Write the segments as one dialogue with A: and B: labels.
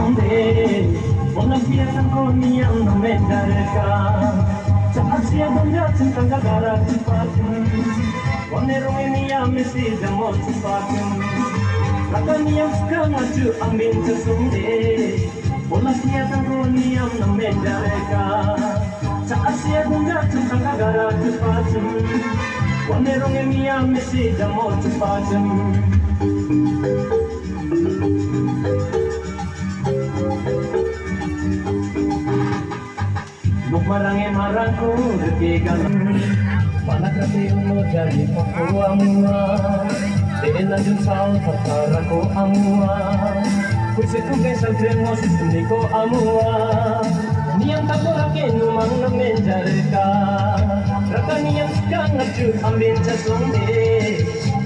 A: someday. Walang biyasan ko niyang namedalka. Sa Asia bangga cinta gara cepatin. Wanerong ini mesti demo cepatin. Kata niyang suka ngaju amin someday. Walang biyasan ko niyang namedalka. Sa Asia bangga cinta gara cepatin. Wanerong ini mesti demo cepatin. Marangin marangku dekikan mana kasi uno jadi paku amua dehen lanjut sao tatara ko amua kusitu kesa gremo sisuni ko amua niyang taborake numang na menjareka raka niyang skangaju ambin sa sonde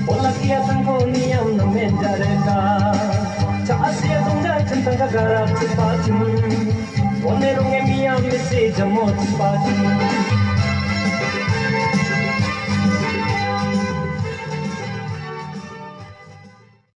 A: wala kiatan ko niyang na menjareka sa asya tungga centang kagarak sepatu Wanerong emiya mesti jamot sepatu